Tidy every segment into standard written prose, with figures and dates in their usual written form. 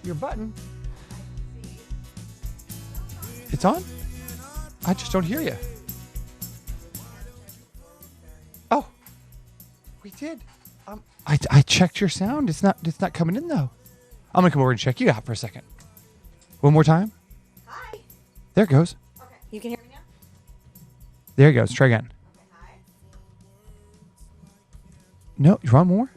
your button. It's on? I just don't hear you. Oh, we did. I checked your sound. It's not coming in though. I'm gonna come over and check you out for a second. One more time. Hi. There it goes. Okay. You can hear me now? There it goes. Try again. Okay, hi. No, you want more?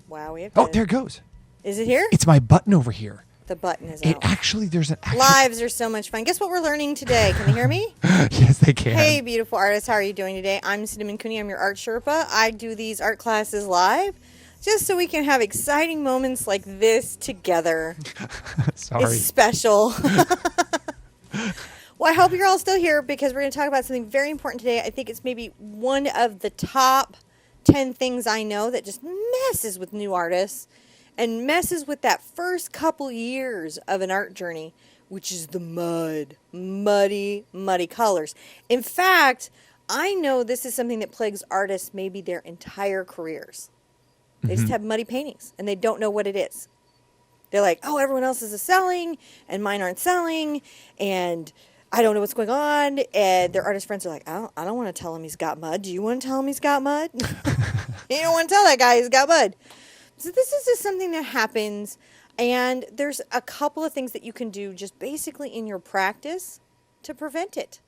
Wow, we have Oh, there it goes. Is it here? It's my button over here. The button is It out. actually, there's an actual... Lives are so much fun. Guess what we're learning today? Can they hear me? Yes, they can. Hey, beautiful artists. How are you doing today? I'm Cinnamon Cooney. I'm your art Sherpa. I do these art classes live just so we can have exciting moments like this together. Sorry. It's special. Well, I hope you're all still here because we're going to talk about something very important today. I think it's maybe one of the top 10 things I know that just messes with new artists and messes with that first couple years of an art journey, which is the muddy colors. In fact, I know this is something that plagues artists maybe their entire careers. They just have muddy paintings and they don't know what it is. They're like, oh, everyone else is selling and mine aren't selling and I don't know what's going on. And their artist friends are like, I don't want to tell him he's got mud. Do you want to tell him he's got mud? You don't want to tell that guy he's got mud. So this is just something that happens, and there's a couple of things that you can do just basically in your practice to prevent it.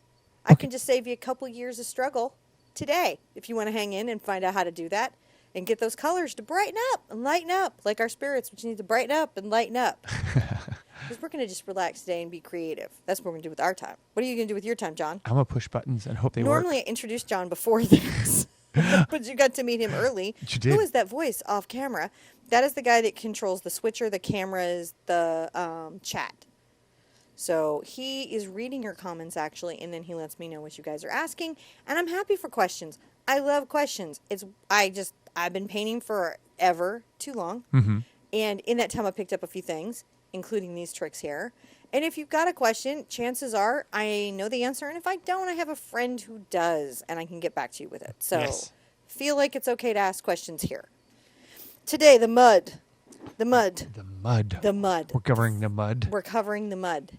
I can just save you a couple years of struggle today if you want to hang in and find out how to do that and get those colors to brighten up and lighten up like our spirits, which need to brighten up and lighten up. Because we're going to just relax today and be creative. That's what we're going to do with our time. What are you going to do with your time, John? I'm going to push buttons and hope they work. Normally I introduce John before this. But you got to meet him early. You did. Who is that voice off camera? That is the guy that controls the switcher, the cameras, the chat. So he is reading your comments, actually, and then he lets me know what you guys are asking. And I'm happy for questions. I love questions. I've been painting forever, too long. Mm-hmm. And in that time, I picked up a few things, including these tricks here. And if you've got a question, chances are I know the answer. And if I don't, I have a friend who does, and I can get back to you with it. So feel like it's okay to ask questions here. Today, the mud. We're covering the mud. We're covering the mud.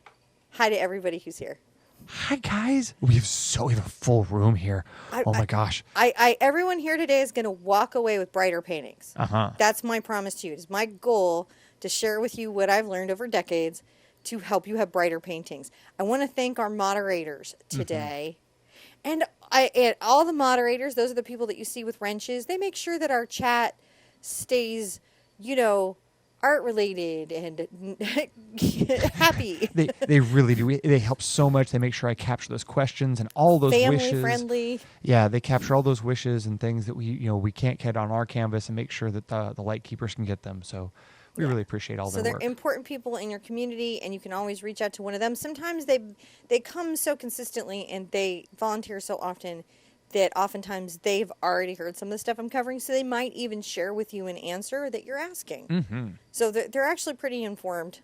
Hi to everybody who's here. Hi, guys. We have a full room here. Oh, my gosh. Everyone here today is going to walk away with brighter paintings. Uh-huh. That's my promise to you. It's my goal to share with you what I've learned over decades to help you have brighter paintings. I want to thank our moderators today. And all the moderators, those are the people that you see with wrenches. They make sure that our chat stays, art related and happy. They really do. They help so much. They make sure I capture those questions and all those wishes. Family friendly. Yeah, they capture all those wishes and things that we can't get on our canvas and make sure that the light keepers can get them. So we really appreciate all their work. So they're important people in your community, and you can always reach out to one of them. Sometimes they come so consistently and they volunteer so often that oftentimes they've already heard some of the stuff I'm covering, so they might even share with you an answer that you're asking. Mm-hmm. So they're actually pretty informed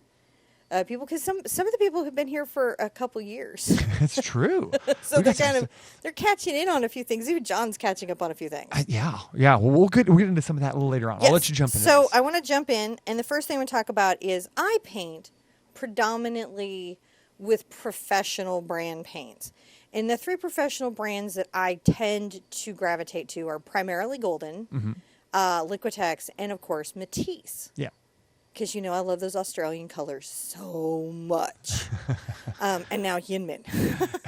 people, because some of the people have been here for a couple years. It's true. So they're catching in on a few things. Even John's catching up on a few things. Yeah. Well, we'll get into some of that a little later on. Yes. I'll let you jump in. So I want to jump in, and the first thing I want to talk about is I paint predominantly with professional brand paints. And the three professional brands that I tend to gravitate to are primarily Golden, Liquitex, and of course Matisse. Yeah. Because I love those Australian colors so much. And now Yinmin.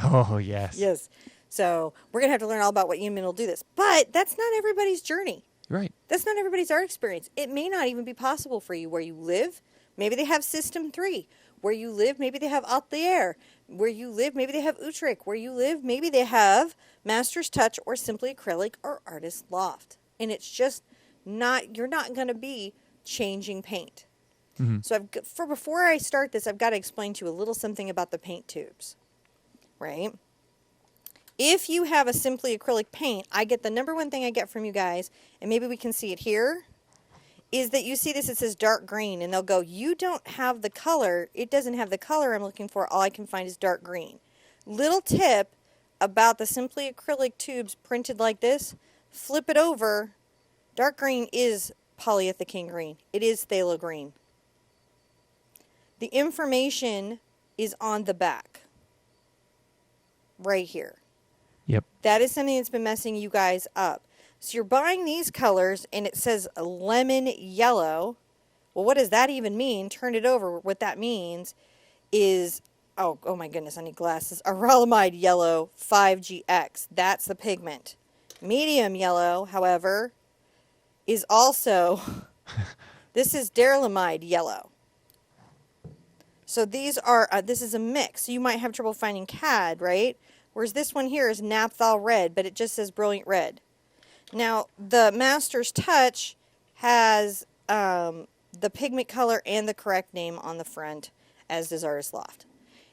Oh, yes. Yes. So we're going to have to learn all about what Yinmin will do this. But that's not everybody's journey. Right. That's not everybody's art experience. It may not even be possible for you where you live. Maybe they have System 3. Where you live, maybe they have Atelier. Where you live, maybe they have Utrecht. Where you live, maybe they have Master's Touch or Simply Acrylic or Artist Loft. And it's just you're not going to be changing paint. Mm-hmm. So before I start this, I've got to explain to you a little something about the paint tubes, right? If you have a Simply Acrylic paint, I get the number one thing I get from you guys, and maybe we can see it here, is that you see this, it says dark green, and they'll go, you don't have the color. It doesn't have the color I'm looking for. All I can find is dark green. Little tip about the Simply Acrylic tubes printed like this, flip it over. Dark green is polyethylene green. It is phthalo green. The information is on the back. Right here. Yep. That is something that's been messing you guys up. So you're buying these colors and it says lemon yellow. Well, what does that even mean? Turn it over. What that means is, oh my goodness, I need glasses. Aralamide yellow 5GX. That's the pigment. Medium yellow, however, is also, this is duralamide yellow. So these are, this is a mix. So you might have trouble finding cad, right? Whereas this one here is naphthol red, but it just says brilliant red. Now, the Master's Touch has the pigment color and the correct name on the front, as does Artist Loft.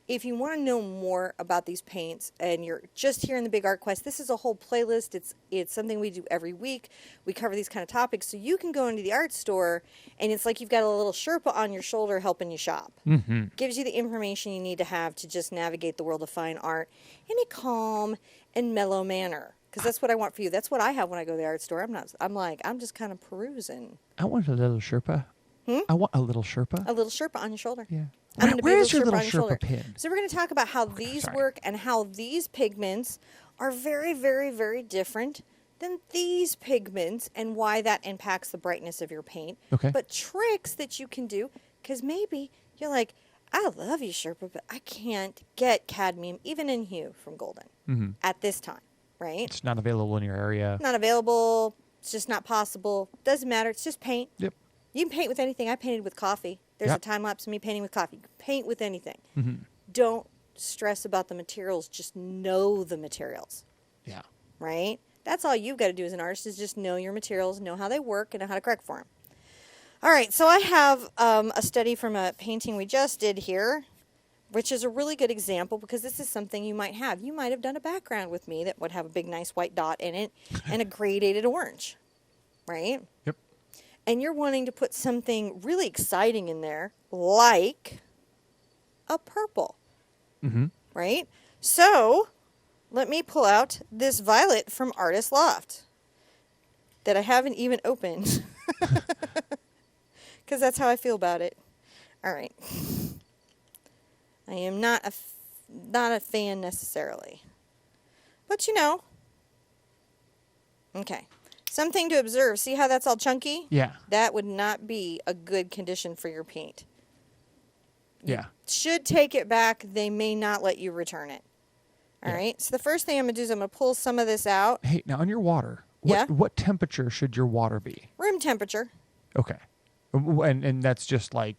If you want to know more about these paints and you're just here in the Big Art Quest, this is a whole playlist. It's something we do every week. We cover these kind of topics. So you can go into the art store and it's like you've got a little Sherpa on your shoulder helping you shop. Mm-hmm. Gives you the information you need to have to just navigate the world of fine art in a calm and mellow manner. Because that's what I want for you. That's what I have when I go to the art store. I'm just kind of perusing. I want a little Sherpa. I want a little Sherpa. A little Sherpa on your shoulder. Yeah. Where is your little Sherpa pin? So we're going to talk about how these work and how these pigments are very, very, very different than these pigments and why that impacts the brightness of your paint. Okay. But tricks that you can do, because maybe you're like, I love you, Sherpa, but I can't get cadmium, even in hue, from Golden at this time, right? It's not available in your area. Not available. It's just not possible. Doesn't matter. It's just paint. Yep. You can paint with anything. I painted with coffee. There's a time lapse of me painting with coffee. Paint with anything. Don't stress about the materials. Just know the materials. Yeah. Right? That's all you've got to do as an artist is just know your materials, know how they work, and know how to correct for them. All right. So I have a study from a painting we just did here, which is a really good example because this is something you might have. You might have done a background with me that would have a big, nice white dot in it and a gradated orange. Right? Yep. And you're wanting to put something really exciting in there, like a purple, right? So let me pull out this violet from Artist Loft that I haven't even opened because that's how I feel about it. All right. I am not a fan necessarily, but you know. Okay. Something to observe. See how that's all chunky? Yeah. That would not be a good condition for your paint. Yeah. Should take it back. They may not let you return it. All right. So the first thing I'm going to do is I'm going to pull some of this out. Hey, now on your water, what temperature should your water be? Room temperature. Okay. And that's just like,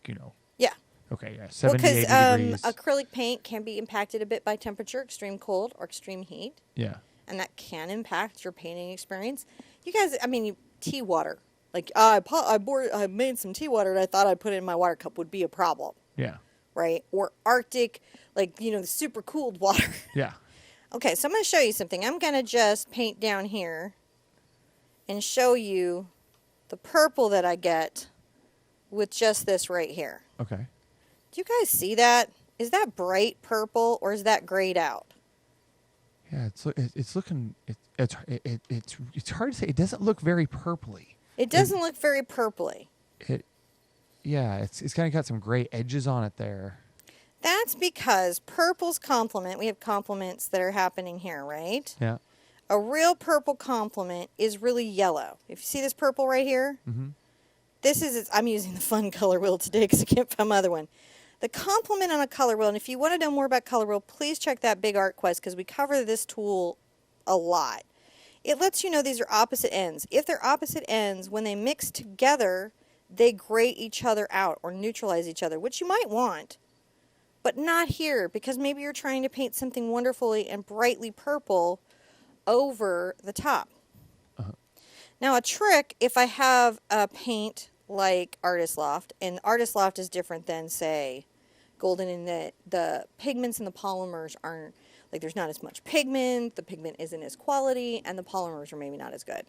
Yeah. Okay, yeah, 70, 80 degrees. Acrylic paint can be impacted a bit by temperature, extreme cold or extreme heat. Yeah. And that can impact your painting experience. You guys, tea water. Like, I made some tea water and I thought I'd put it in my water cup would be a problem. Yeah. Right? Or Arctic, the super cooled water. Yeah. Okay, so I'm going to show you something. I'm going to just paint down here and show you the purple that I get with just this right here. Okay. Do you guys see that? Is that bright purple or is that grayed out? Yeah, it's looking it's hard to say. It doesn't look very purpley. It doesn't look very purpley. It's kind of got some gray edges on it there. That's because purple's complement. We have complements that are happening here, right? Yeah. A real purple complement is really yellow. If you see this purple right here, I'm using the fun color wheel today because I can't find my other one. The complement on a color wheel, and if you want to know more about color wheel, please check that Big Art Quest because we cover this tool a lot. It lets you know these are opposite ends. If they're opposite ends, when they mix together, they gray each other out or neutralize each other, which you might want, but not here because maybe you're trying to paint something wonderfully and brightly purple over the top. Now a trick, if I have a paint like Artist Loft, and Artist Loft is different than, say, Golden in that the pigments and the polymers aren't, there's not as much pigment, the pigment isn't as quality, and the polymers are maybe not as good.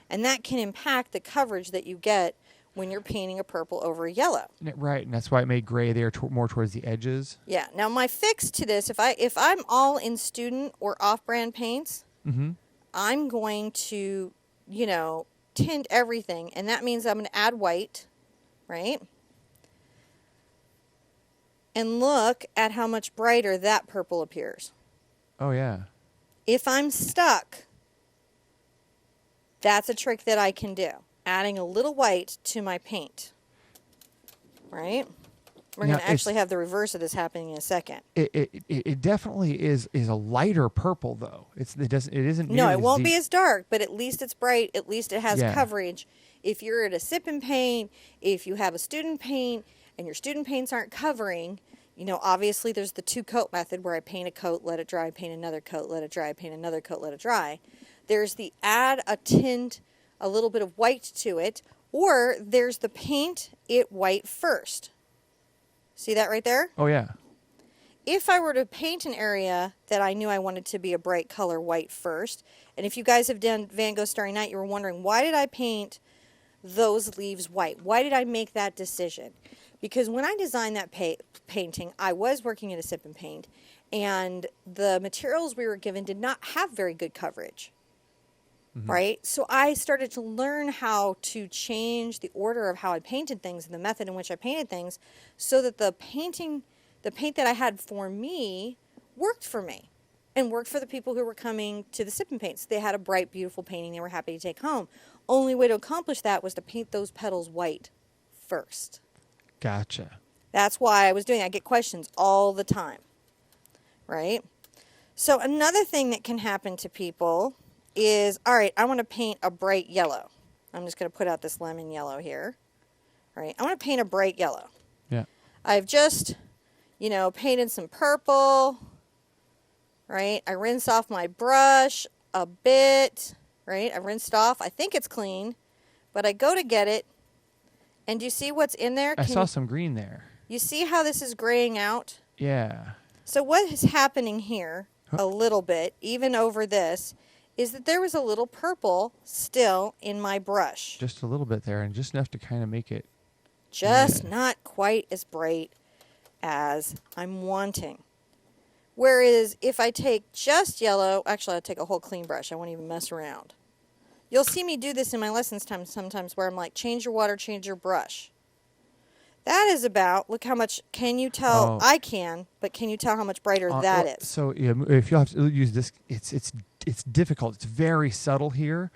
And that can impact the coverage that you get when you're painting a purple over a yellow. Right, and that's why it made gray there more towards the edges. Yeah. Now my fix to this, if I'm all in student or off-brand paints, I'm going to, tint everything, and that means I'm going to add white, right? and look at how much brighter that purple appears. Oh, yeah. If I'm stuck, that's a trick that I can do. Adding a little white to my paint. Right? We're going to actually have the reverse of this happening in a second. It definitely is a lighter purple, though. It isn't. No, it won't deep. be as dark, but at least it's bright. At least it has coverage. If you're at a sip and paint, if you have a student paint, and your student paints aren't covering, you know, obviously there's the 2-coat method where I paint a coat, let it dry, paint another coat, let it dry, paint another coat, let it dry. There's the add a tint, a little bit of white to it, or there's the paint it white first. See that right there? Oh, yeah. If I were to paint an area that I knew I wanted to be a bright color white first, and if you guys have done Van Gogh Starry Night, you were wondering, why did I paint those leaves white? Why did I make that decision? Because when I designed that painting, I was working at a sip and paint, and the materials we were given did not have very good coverage. Right? So I started to learn how to change the order of how I painted things and the method in which I painted things so that the paint that I had for me worked for me and worked for the people who were coming to the sip and paints. They had a bright, beautiful painting they were happy to take home. Only way to accomplish that was to paint those petals white first. Gotcha. That's why I was doing it. I get questions all the time. Right? So another thing that can happen to people is, all right, I want to paint a bright yellow. I'm just going to put out this lemon yellow here. All right, I want to paint a bright yellow. Yeah. I've just, you know, painted some purple, right? I rinse off my brush a bit, right? I rinsed off. I think it's clean, but I go to get it, and do you see what's in there? I saw some green there. You see how this is graying out? Yeah. So what is happening here a little bit, even over this, is that there was a little purple still in my brush. Just a little bit there, and just enough to kind of make it. Just not quite as bright as I'm wanting. Whereas if I take just yellow, actually I'll take a whole clean brush. I won't even mess around. You'll see me do this in my lessons sometimes where I'm like, change your water, change your brush. That is about, look how much, can you tell? I can, but can you tell how much brighter that is? So yeah, if you'll have to use this, it's difficult. It's very subtle here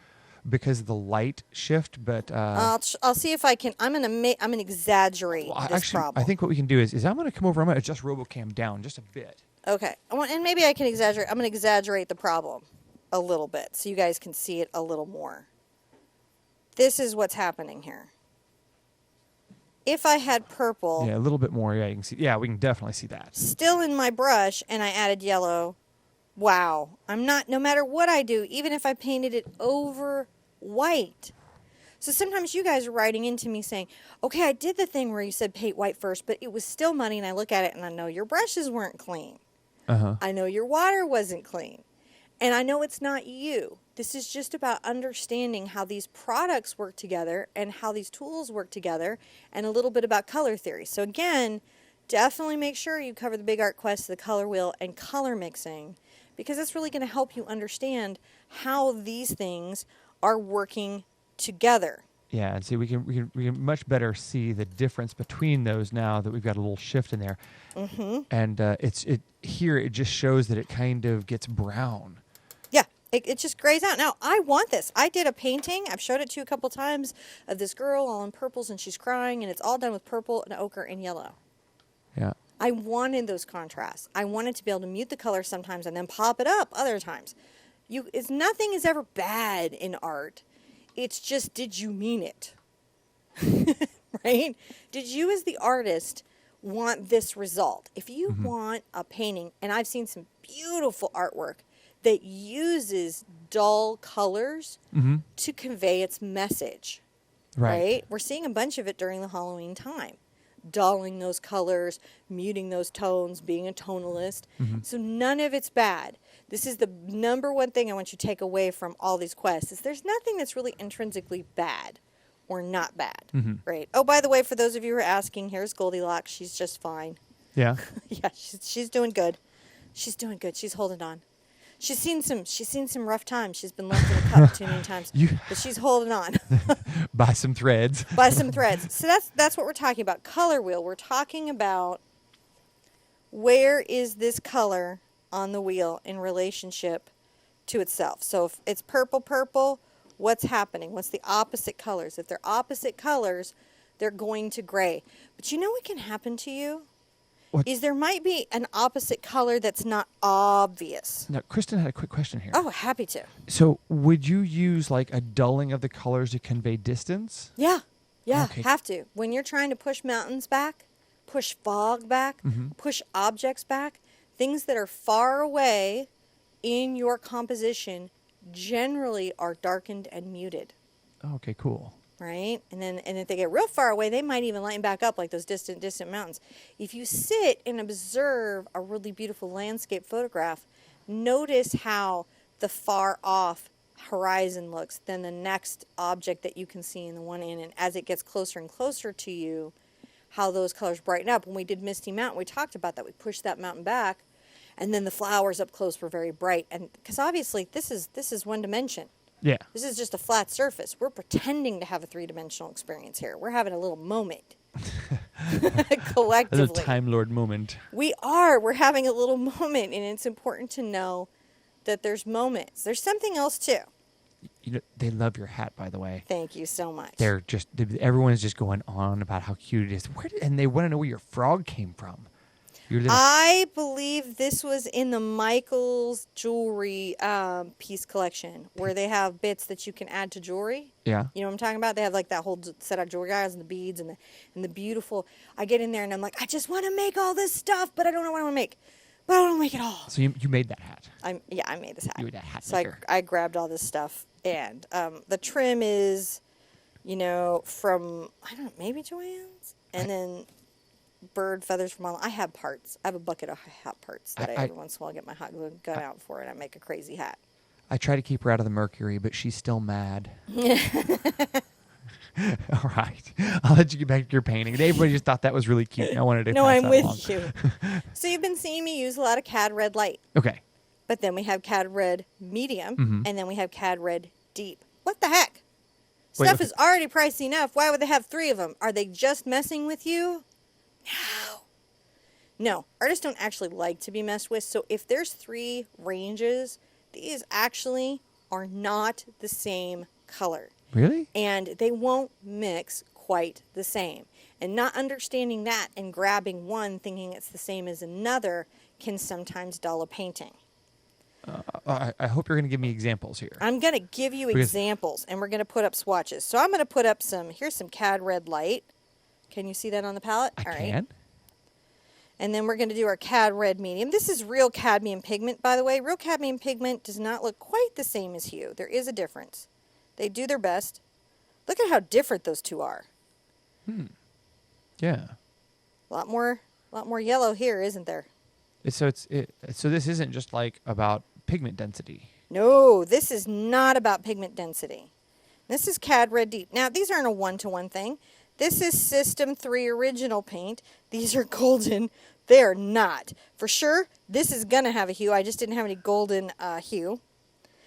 because of the light shift. But I'll see if I can. I'm gonna exaggerate this problem. I think what we can do is I'm gonna come over. I'm gonna adjust RoboCam down just a bit. Okay, and maybe I can exaggerate. I'm gonna exaggerate the problem a little bit so you guys can see it a little more. This is what's happening here. If I had purple, yeah, a little bit more. Yeah, you can see. Yeah, we can definitely see that. Still in my brush, and I added yellow. Wow, I'm not. No matter what I do, even if I painted it over white. So sometimes you guys are writing into me saying, "Okay, I did the thing where you said paint white first, but it was still muddy." And I look at it, and I know your brushes weren't clean. I know your water wasn't clean, and I know it's not you. This is just about understanding how these products work together and how these tools work together and a little bit about color theory. So again, definitely make sure you cover the big art quest, the color wheel, and color mixing because it's really going to help you understand how these things are working together. Yeah, and see, we can much better see the difference between those now that we've got a little shift in there. And here it just shows that it kind of gets brown. It just grays out. Now, I want this. I did a painting. I've showed it to you a couple times of this girl all in purples, and she's crying, and it's all done with purple and ochre and yellow. Yeah. I wanted those contrasts. I wanted to be able to mute the color sometimes and then pop it up other times. Nothing is ever bad in art. It's just, did you mean it? Right? Did you, as the artist, want this result? If you want a painting, and I've seen some beautiful artwork that uses dull colors to convey its message, right? We're seeing a bunch of it during the Halloween time. Dulling those colors, muting those tones, being a tonalist. So none of it's bad. This is the number one thing I want you to take away from all these quests is there's nothing that's really intrinsically bad or not bad, right? Oh, by the way, for those of you who are asking, here's Goldilocks. She's just fine. Yeah. Yeah, she's doing good. She's doing good. She's holding on. She's seen some rough times. She's been left in a cup too many times, but she's holding on. By some threads. By some threads. So that's what we're talking about. Color wheel. We're talking about where is this color on the wheel in relationship to itself? So if it's purple, what's happening? What's the opposite colors? If they're opposite colors, they're going to gray. But you know what can happen to you? What? Is there might be an opposite color that's not obvious. Now, Kristen had a quick question here. Oh, happy to. So would you use like a dulling of the colors to convey distance? Yeah. Yeah, Okay. have to. When you're trying to push mountains back, push fog back, push objects back, things that are far away in your composition generally are darkened and muted, Okay, cool. right? And if they get real far away, they might even lighten back up like those distant mountains. If you sit and observe a really beautiful landscape photograph, notice how the far off horizon looks than the next object that you can see in the one end. And as it gets closer and closer to you, how those colors brighten up. When we did Misty Mountain, we talked about that. We pushed that mountain back, and then the flowers up close were very bright. And because obviously this is one dimension. Yeah. This is just a flat surface. We're pretending to have a three-dimensional experience here. We're having a little moment collectively. A little Time Lord moment. We are. We're having a little moment, and it's important to know that there's moments. There's something else too. You know, they love your hat, by the way. Thank you so much. Everyone is just going on about how cute it is. And they want to know where your frog came from. I believe this was in the Michaels jewelry piece collection, where they have bits that you can add to jewelry. Yeah. You know what I'm talking about? They have like that whole set of jewelry guys and the beads and the beautiful. I get in there and I'm like, I just want to make all this stuff, but I don't know what I want to make. But I don't want to make it all. So you made that hat. I made this hat. You were that hat So maker. I grabbed all this stuff, and the trim is, from I don't know, maybe Joann's, and then bird feathers from all. I have parts. I have a bucket of hot parts that I every once in a while get my hot glue gun out for, and I make a crazy hat. I try to keep her out of the mercury, but she's still mad. All right. I'll let you get back to your painting. Everybody just thought that was really cute. I wanted to No, pass I'm that with along. you. So you've been seeing me use a lot of Cad Red Light. Okay. But then we have Cad Red Medium, Mhm. and then we have Cad Red Deep. What the heck? Wait, Stuff okay. is already pricey enough. Why would they have 3 of them? Are they just messing with you? No. Artists don't actually like to be messed with. So if there's 3 ranges, these actually are not the same color. Really? And they won't mix quite the same. And not understanding that and grabbing one thinking it's the same as another can sometimes dull a painting. I hope you're going to give me examples here. I'm going to give you examples, and we're going to put up swatches. So I'm going to put up here's some Cad Red Light. Can you see that on the palette? I All can. right. And then we're going to do our Cad Red Medium. This is real cadmium pigment, by the way. Real cadmium pigment does not look quite the same as hue. There is a difference. They do their best. Look at how different those two are. Yeah. A lot more yellow here, isn't there? So this isn't just like about pigment density. No, this is not about pigment density. This is Cad Red Deep. Now, these aren't a one-to-one thing. This is System 3 original paint. These are golden. They're not. For sure, this is going to have a hue. I just didn't have any golden hue.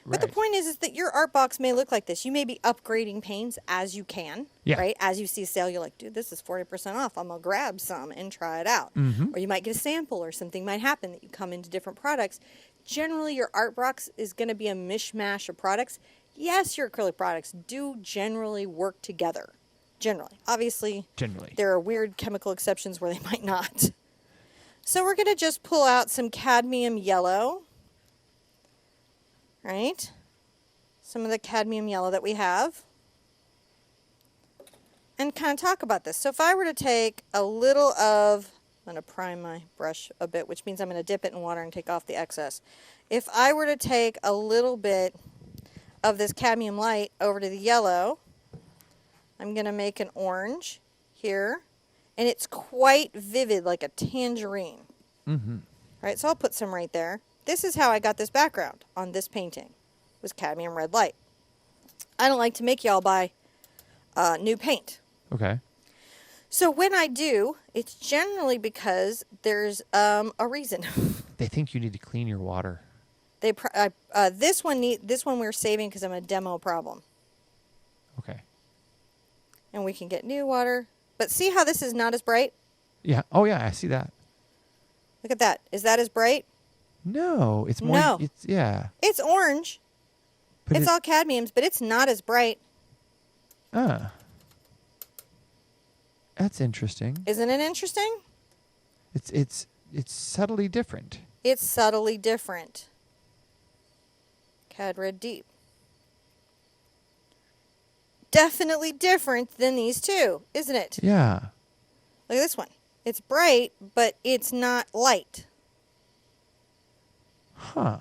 But the point is that your art box may look like this. You may be upgrading paints as you can, right? As you see a sale, you're like, dude, this is 40% off. I'm going to grab some and try it out. Or you might get a sample or something might happen that you come into different products. Generally, your art box is going to be a mishmash of products. Yes, your acrylic products do generally work together. Generally. Obviously, there are weird chemical exceptions where they might not. So we're going to just pull out some cadmium yellow. Right? Some of the cadmium yellow that we have. And kind of talk about this. So if I were to take a little of, I'm going to prime my brush a bit, which means I'm going to dip it in water and take off the excess. If I were to take a little bit of this cadmium light over to the yellow, I'm going to make an orange here. And it's quite vivid, like a tangerine. Right, so I'll put some right there. This is how I got this background on this painting. It was cadmium red light. I don't like to make y'all buy new paint. Okay. So when I do, it's generally because there's a reason. They think you need to clean your water. This one we're saving because I'm a demo problem. Okay. And we can get new water. But see how this is not as bright? Yeah. Oh, yeah, I see that. Look at that. Is that as bright? No, it's more. No. Yeah. It's orange. But It's all cadmiums, but it's not as bright. That's interesting. Isn't it interesting? It's subtly different. It's subtly different. Cad Red Deep. Definitely different than these two, isn't it? Yeah. Look at this one. It's bright, but it's not light. Huh.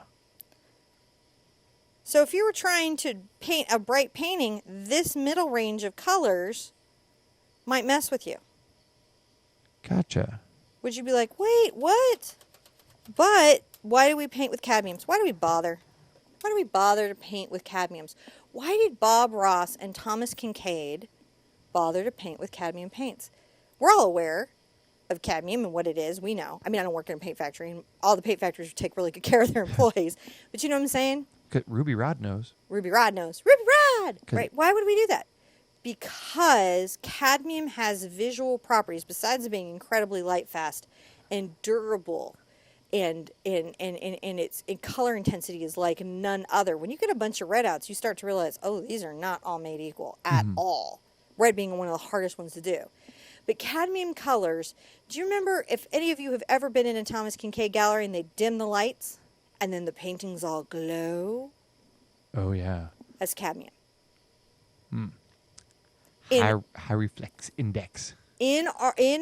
So if you were trying to paint a bright painting, this middle range of colors might mess with you. Gotcha. Would you be like, wait, what? But why do we paint with cadmiums? Why do we bother? Why do we bother to paint with cadmiums? Why did Bob Ross and Thomas Kincaid bother to paint with cadmium paints? We're all aware of cadmium and what it is. We know. I mean, I don't work in a paint factory, and all the paint factories take really good care of their employees. But you know what I'm saying? Ruby Rod knows. Ruby Rod knows. Ruby Rod! Right. Why would we do that? Because cadmium has visual properties, besides being incredibly light fast and durable, and its color intensity is like none other. When you get a bunch of red outs, you start to realize, oh, these are not all made equal at all. Red being one of the hardest ones to do. But cadmium colors, do you remember if any of you have ever been in a Thomas Kincaid gallery and they dim the lights and then the paintings all glow? Oh, yeah. That's cadmium. High reflex index. In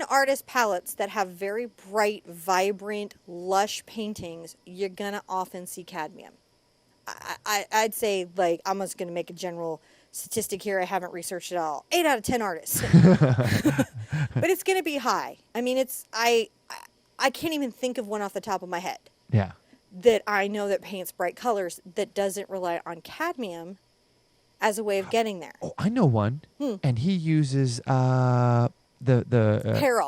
artist palettes that have very bright, vibrant, lush paintings, you're going to often see cadmium. I'd say, like, I'm just going to make a general statistic here. I haven't researched it all. 8 out of 10 artists. But it's going to be high. I mean, I can't even think of one off the top of my head. Yeah. That I know that paints bright colors that doesn't rely on cadmium as a way of getting there. Oh, I know one. And he uses the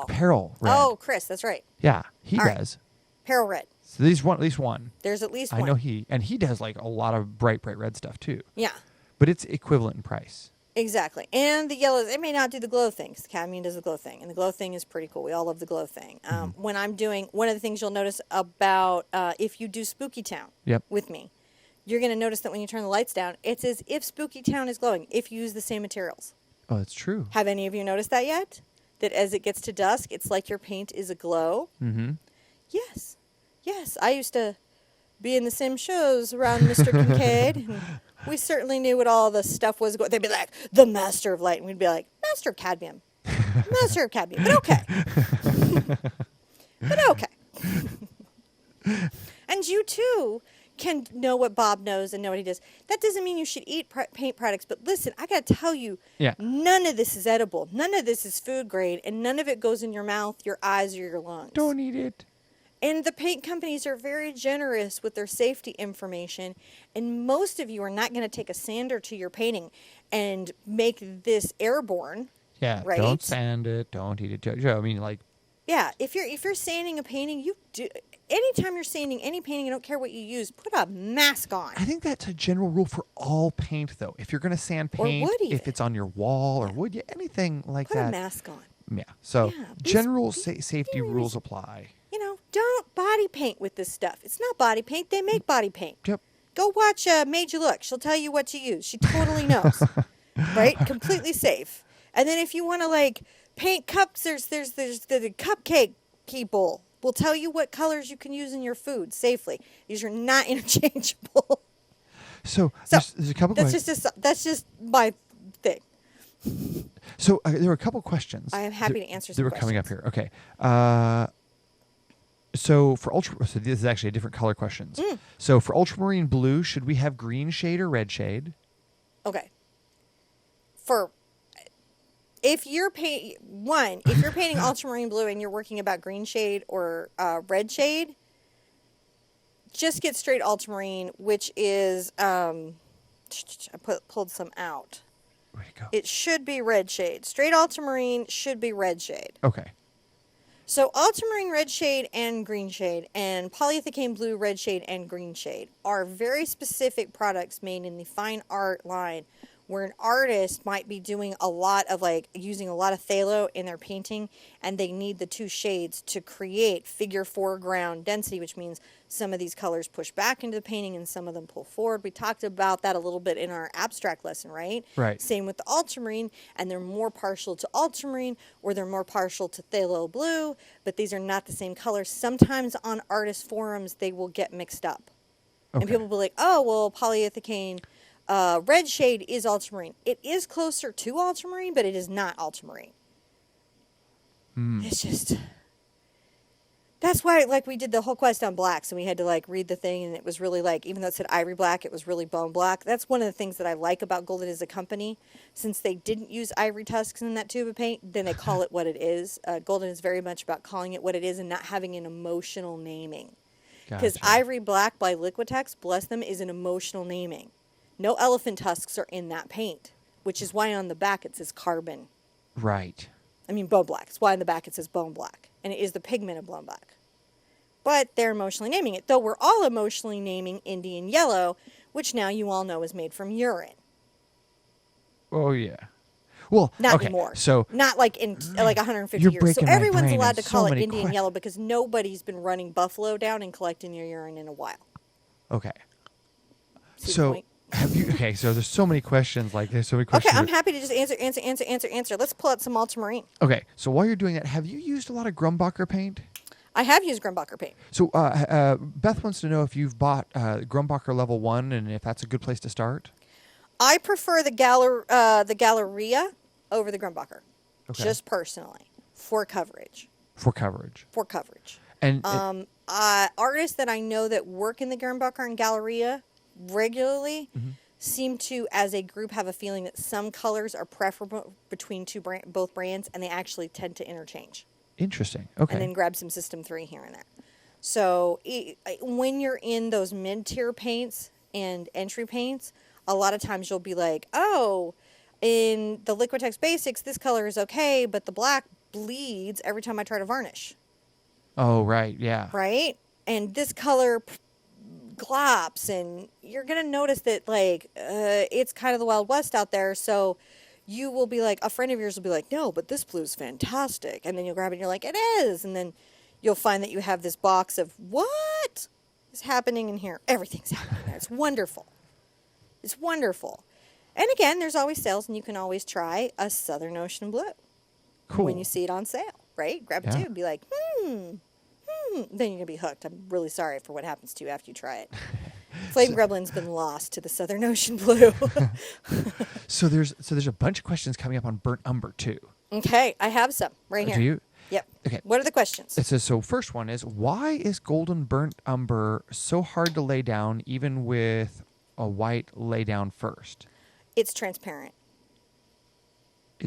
Peril red. Oh, Chris, that's right. Yeah, he All does. Right. Peril red. So at least one. There's at least one. I know he does like a lot of bright red stuff too. Yeah. But it's equivalent in price. Exactly. And the yellows, it may not do the glow thing. The cadmium does the glow thing. And the glow thing is pretty cool. We all love the glow thing. When I'm doing, one of the things you'll notice about if you do Spooky Town with me, you're going to notice that when you turn the lights down, it's as if Spooky Town is glowing if you use the same materials. Oh, that's true. Have any of you noticed that yet? That as it gets to dusk, it's like your paint is aglow? Mm-hmm. Yes. Yes. I used to be in the same shows around Mr. Kincaid. And we certainly knew what all the stuff was going. They'd be like, the Master of Light. And we'd be like, Master of Cadmium. Master of Cadmium. But okay. But okay. And you, too, can know what Bob knows and know what he does. That doesn't mean you should eat paint products. But listen, I got to tell you, none of this is edible. None of this is food grade. And none of it goes in your mouth, your eyes, or your lungs. Don't eat it. And the paint companies are very generous with their safety information. And most of you are not going to take a sander to your painting and make this airborne. Yeah, right? Don't sand it. Don't eat it. I mean, like. Yeah, if you're sanding a painting, you do. Anytime you're sanding any painting, I don't care what you use, put a mask on. I think that's a general rule for all paint, though. If you're going to sand paint, if it's on your wall or wood, anything like that. Put a mask on. Yeah. So general safety rules apply. You know, don't body paint with this stuff. It's not body paint. They make body paint. Yep. Go watch Made You Look. She'll tell you what to use. She totally knows. Right? Completely safe. And then if you want to, like, paint cups, there's the cupcake people. We'll tell you what colors you can use in your food safely. These are not interchangeable. So there's a couple. That's just my thing. So there were a couple questions. I am happy to answer. They were coming up here. Okay. So this is actually a different color questions. So for ultramarine blue, should we have green shade or red shade? Okay. If you're painting ultramarine blue and you're working about green shade or red shade, just get straight ultramarine, which is I pulled some out. Where'd it go? It should be red shade. Straight ultramarine should be red shade. Okay. So ultramarine red shade and green shade and polyethylene blue red shade and green shade are very specific products made in the fine art line where an artist might be doing a lot of like using a lot of phthalo in their painting, and they need the two shades to create figure foreground density, which means some of these colors push back into the painting and some of them pull forward. We talked about that a little bit in our abstract lesson, right? Right. Same with the ultramarine, and they're more partial to ultramarine or they're more partial to phthalo blue, but these are not the same colors. Sometimes on artist forums they will get mixed up. Okay. And people will be like, oh, well, polyethylene red shade is ultramarine. It is closer to ultramarine, but it is not ultramarine. It's just... That's why, like, we did the whole quest on blacks, and we had to, like, read the thing, and it was really, like, even though it said ivory black, it was really bone black. That's one of the things that I like about Golden as a company. Since they didn't use ivory tusks in that tube of paint, then they call it what it is. Golden is very much about calling it what it is and not having an emotional naming. Because Gotcha. Ivory Black by Liquitex, bless them, is an emotional naming. No elephant tusks are in that paint, which is why on the back it says carbon. Right. I mean bone black. It's why on the back it says bone black. And it is the pigment of bone black. But they're emotionally naming it. Though we're all emotionally naming Indian yellow, which now you all know is made from urine. Oh, yeah. Well, Not okay, anymore. So not like in like 150 You're years. So breaking my everyone's brain allowed on to call so it many Indian yellow because nobody's been running buffalo down and collecting your urine in a while. okay. See the So point? have you? Okay, so there's so many questions. Like there's so many questions. Okay, I'm happy to just answer. Let's pull out some ultramarine. Okay, so while you're doing that, have you used a lot of Grumbacher paint? I have used Grumbacher paint. So Beth wants to know if you've bought Grumbacher Level 1 and if that's a good place to start. I prefer the Galleria over the Grumbacher, Okay. just personally, for coverage. For coverage. And Artists that I know that work in the Grumbacher and Galleria regularly seem to, as a group, have a feeling that some colors are preferable between both brands, and they actually tend to interchange. interesting. Okay. And then grab some System 3 here and there. So when you're in those mid-tier paints and entry paints, a lot of times you'll be like, oh, in the Liquitex Basics, this color is okay, but the black bleeds every time I try to varnish. Oh, right. Yeah. Right? And this color glops, and you're going to notice that, like, it's kind of the Wild West out there, so you will be like, a friend of yours will be like, no, but this blue is fantastic. And then you'll grab it and you're like, it is. And then you'll find that you have this box of, what is happening in here? Everything's happening there. It's wonderful. It's wonderful. And again, there's always sales, and you can always try a Southern Ocean Blue. Cool. When you see it on sale, right? Grab a tube and be like, Then you're going to be hooked. I'm really sorry for what happens to you after you try it. Flame Gremlin's been lost to the Southern Ocean Blue. So there's a bunch of questions coming up on burnt umber too. Okay, I have some right here. Do you? Yep. Okay. What are the questions? It says, so first one is, why is golden burnt umber so hard to lay down even with a white lay down first? It's transparent.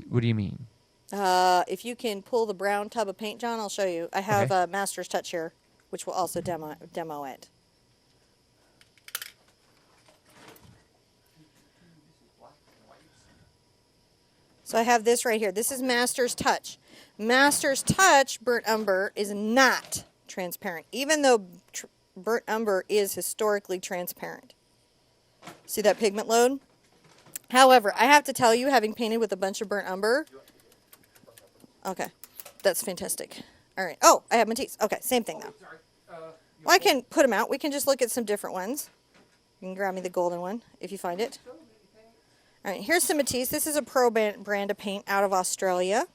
What do you mean? If you can pull the brown tub of paint, John, I'll show you. I have Okay. a Master's Touch here, which will also demo it. So I have this right here. This is Master's Touch. Master's Touch burnt umber is not transparent, even though burnt umber is historically transparent. See that pigment load? However, I have to tell you, having painted with a bunch of burnt umber, okay, that's fantastic. All right. Oh, I have Matisse. Okay, same thing though. Well, I can put them out. We can just look at some different ones. You can grab me the golden one if you find it. All right, here's some Matisse. This is a pro brand of paint out of Australia.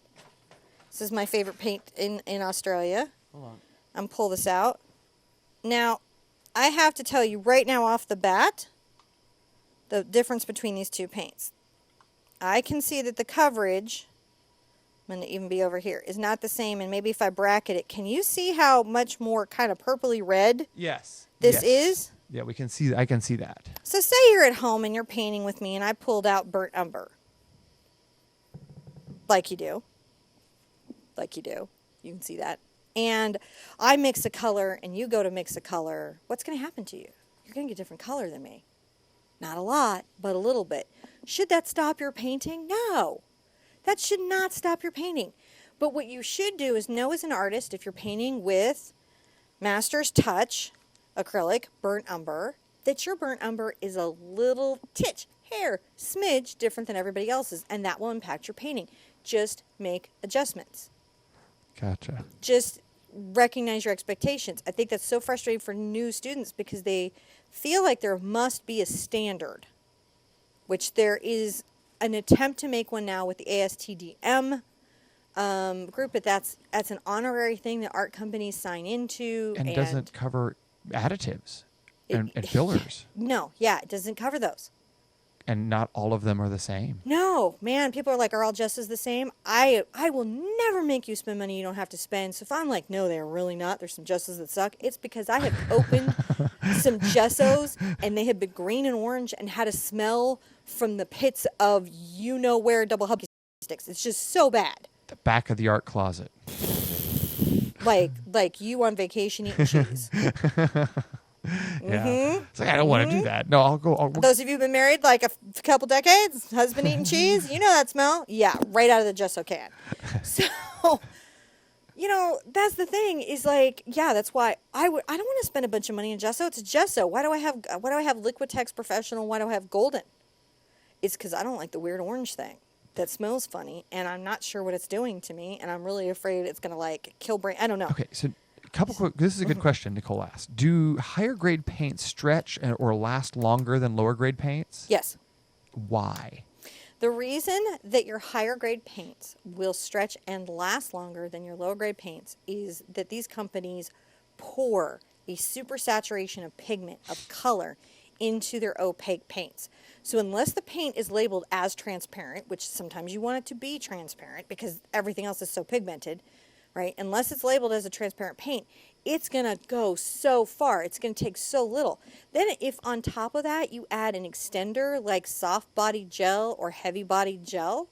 This is my favorite paint in Australia. Hold on. I'm pull this out. Now, I have to tell you right now off the bat, the difference between these two paints. I can see that the coverage, I'm going to even be over here, is not the same. And maybe if I bracket it, can you see how much more kind of purpley red Yes. this is? Yeah, we can see. I can see that. So say you're at home and you're painting with me and I pulled out burnt umber. Like you do. Like you do. You can see that. And I mix a color and you go to mix a color. What's going to happen to you? You're going to get a different color than me. Not a lot, but a little bit. Should that stop your painting? No. That should not stop your painting. But what you should do is know as an artist, if you're painting with Master's Touch, acrylic, burnt umber, that your burnt umber is a little titch, hair, smidge different than everybody else's, and that will impact your painting. Just make adjustments. Gotcha. Just recognize your expectations. I think that's so frustrating for new students because they feel like there must be a standard, which there is an attempt to make one now with the ASTDM group, but that's an honorary thing that art companies sign into. And doesn't cover additives and fillers. No, yeah, it doesn't cover those. And not all of them are the same. No, man, people are like, are all gessos the same? I will never make you spend money you don't have to spend. So if I'm like, no, they're really not, there's some gessos that suck, it's because I have opened some gessos and they have been green and orange and had a smell from the pits of you-know-where double hubby sticks. It's just so bad. The back of the art closet. Like you on vacation eating cheese. Yeah. It's like, I don't want to do that. No, I'll go. Those of you who've been married like a couple decades, husband eating cheese, you know that smell? Yeah, right out of the gesso can. So, that's the thing is like, yeah, that's why I don't want to spend a bunch of money on gesso. It's gesso. Why do I have Liquitex Professional? Why do I have Golden? It's because I don't like the weird orange thing that smells funny, and I'm not sure what it's doing to me, and I'm really afraid it's going to like kill brain. I don't know. Okay, so this is a good question Nicole asked. Do higher grade paints stretch or last longer than lower grade paints? Yes. Why? The reason that your higher grade paints will stretch and last longer than your lower grade paints is that these companies pour a super saturation of pigment, of color, into their opaque paints. So unless the paint is labeled as transparent, which sometimes you want it to be transparent because everything else is so pigmented, right? Unless it's labeled as a transparent paint, it's going to go so far. It's going to take so little. Then if on top of that you add an extender like soft body gel or heavy body gel,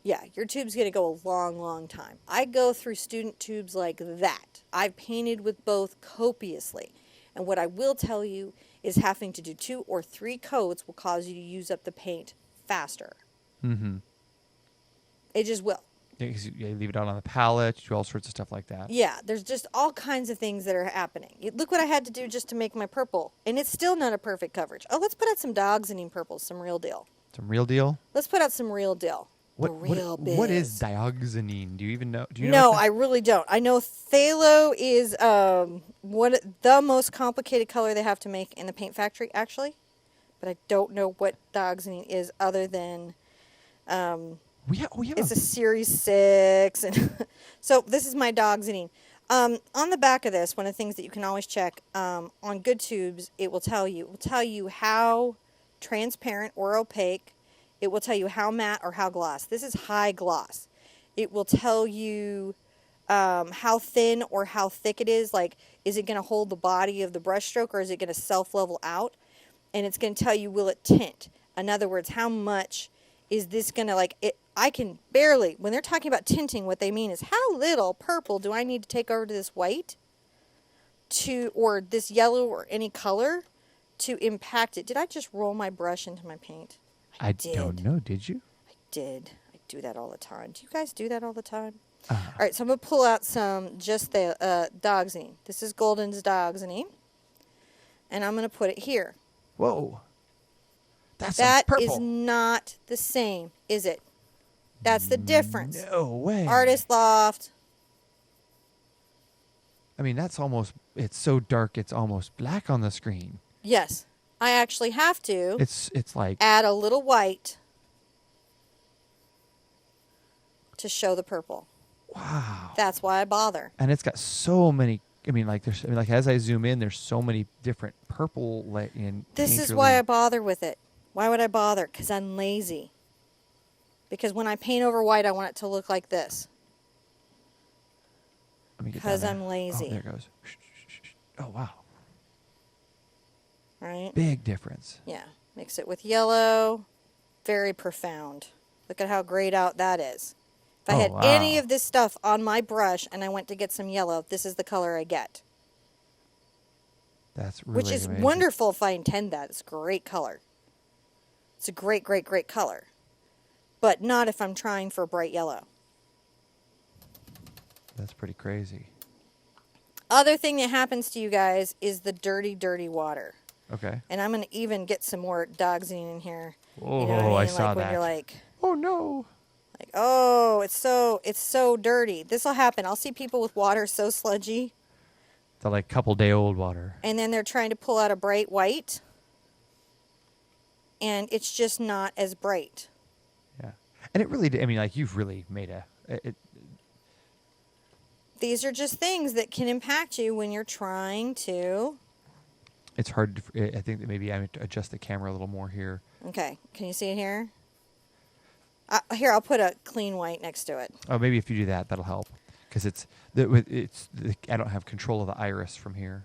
yeah, your tube's going to go a long, long time. I go through student tubes like that. I've painted with both copiously. And what I will tell you is having to do 2 or 3 coats will cause you to use up the paint faster. It just will. You leave it out on the palette, you do all sorts of stuff like that. Yeah, there's just all kinds of things that are happening. Look what I had to do just to make my purple. And it's still not a perfect coverage. Oh, let's put out some Dioxazine purples, some real deal. Some real deal? Let's put out some real deal. What is Dioxazine? Do you even know? Do you know? No, I really don't. I know phthalo is the most complicated color they have to make in the paint factory, actually. But I don't know what Dioxazine is other than... it's a Series 6. And so this is my Dioxazine. On the back of this, one of the things that you can always check on good tubes, it will tell you how transparent or opaque. It will tell you how matte or how gloss. This is high gloss. It will tell you how thin or how thick it is. Like, is it going to hold the body of the brush stroke or is it going to self-level out? And it's going to tell you, will it tint? In other words, how much is this going to, like, it? I can barely, when they're talking about tinting, what they mean is how little purple do I need to take over to this white or this yellow or any color to impact it. Did I just roll my brush into my paint? I don't know. Did you? I did. I do that all the time. Do you guys do that all the time? All right, so I'm going to pull out just the Dioxazine. This is Golden's Dioxazine. And I'm going to put it here. Whoa. That purple. is not the same, is it? That's the difference. No way. Artist Loft. I mean, it's so dark, it's almost black on the screen. Yes. I actually have to. It's like add a little white to show the purple. Wow. That's why I bother. And it's got so many. I mean, as I zoom in, there's so many different purple in. This is why I bother with it. Why would I bother? Because I'm lazy. Because when I paint over white, I want it to look like this. Because I'm lazy. Oh, there it goes. Oh, wow. Right? Big difference. Yeah. Mix it with yellow. Very profound. Look at how grayed out that is. If I had any of this stuff on my brush and I went to get some yellow, this is the color I get. That's really Which is amazing. wonderful if I intend that. It's a great color. It's a great, great, great color. But not if I'm trying for bright yellow. That's pretty crazy. Other thing that happens to you guys is the dirty, dirty water. Okay. And I'm going to even get some more dogs in here. Oh, you know what I mean? I Like saw when that. you're like, Oh no. like, oh, it's so dirty. This will happen. I'll see people with water so sludgy, The like couple day old water. and then they're trying to pull out a bright white, and it's just not as bright. Yeah. And it really, I mean, like you've really made These are just things that can impact you when you're trying to. it's hard to, I think that maybe I need to adjust the camera a little more here. Okay, can you see it here? Here, I'll put a clean white next to it. Oh, maybe if you do that, that'll help. Because I don't have control of the iris from here.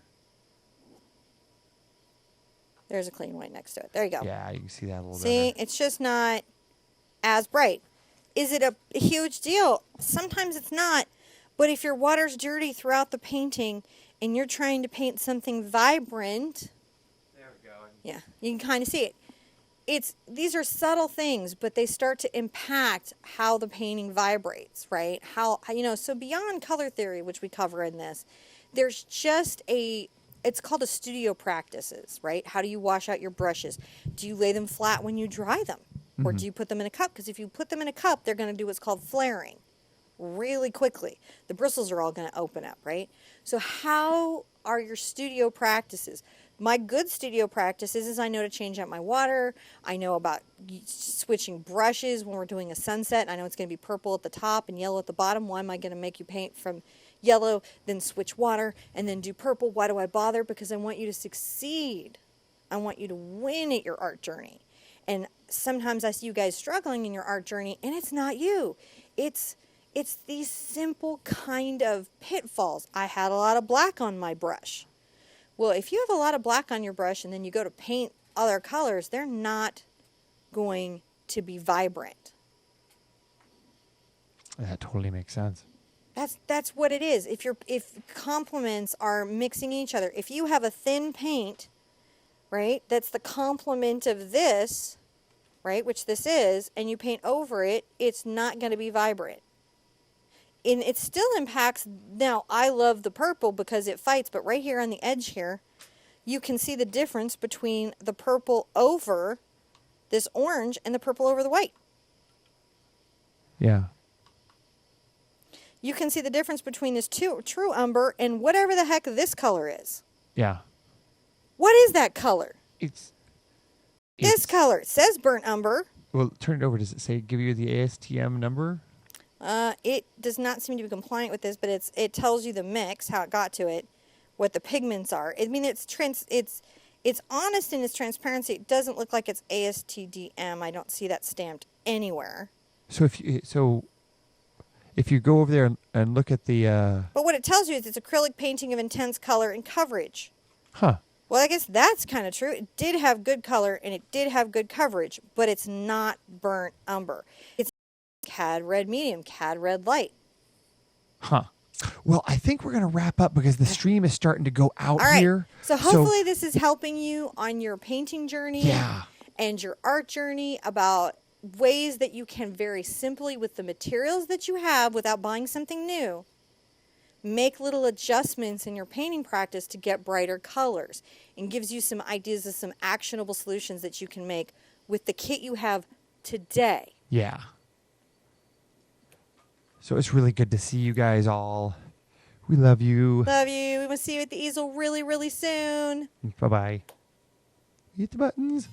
There's a clean white next to it. There you go. Yeah, you can see that a little See, better. it's just not as bright. Is it a huge deal? Sometimes it's not. But if your water's dirty throughout the painting and you're trying to paint something vibrant, There we go. yeah, you can kind of see it. These are subtle things, but they start to impact how the painting vibrates, right? So beyond color theory, which we cover in this, there's just it's called a studio practices, right? How do you wash out your brushes? Do you lay them flat when you dry them? Or do you put them in a cup? Because if you put them in a cup, they're going to do what's called flaring really quickly. The bristles are all going to open up, right? So how are your studio practices? My good studio practices is I know to change out my water. I know about switching brushes when we're doing a sunset. I know it's going to be purple at the top and yellow at the bottom. Why am I going to make you paint from yellow, then switch water, and then do purple? Why do I bother? Because I want you to succeed. I want you to win at your art journey. And sometimes I see you guys struggling in your art journey, and it's not you. It's these simple kind of pitfalls. I had a lot of black on my brush. Well, if you have a lot of black on your brush and then you go to paint other colors, they're not going to be vibrant. That totally makes sense. That's what it is. If complements are mixing each other, if you have a thin paint, right, that's the complement of this, right, which this is, and you paint over it, it's not going to be vibrant. And it still impacts. Now, I love the purple because it fights, but right here on the edge here, you can see the difference between the purple over this orange and the purple over the white. Yeah. You can see the difference between this true umber and whatever the heck this color is. Yeah. What is that color? It's This color. It says burnt umber. Well, turn it over. Does it say give you the ASTM number? It does not seem to be compliant with this, but it tells you the mix, how it got to it, what the pigments are. I mean, it's honest in its transparency. It doesn't look like it's ASTDM. I don't see that stamped anywhere. So if you go over there and look at the But what it tells you is it's acrylic painting of intense color and coverage. huh. Well, I guess that's kind of true. It did have good color and it did have good coverage, but it's not burnt umber. It's cad red medium, cad red light. Huh. Well, I think we're going to wrap up because the stream is starting to go out All right. here. So hopefully this is helping you on your painting journey and your art journey about ways that you can very simply, with the materials that you have without buying something new, make little adjustments in your painting practice to get brighter colors, and gives you some ideas of some actionable solutions that you can make with the kit you have today. Yeah. So it's really good to see you guys all. We love you. Love you. We will see you at the easel really, really soon. Bye-bye. Hit the buttons.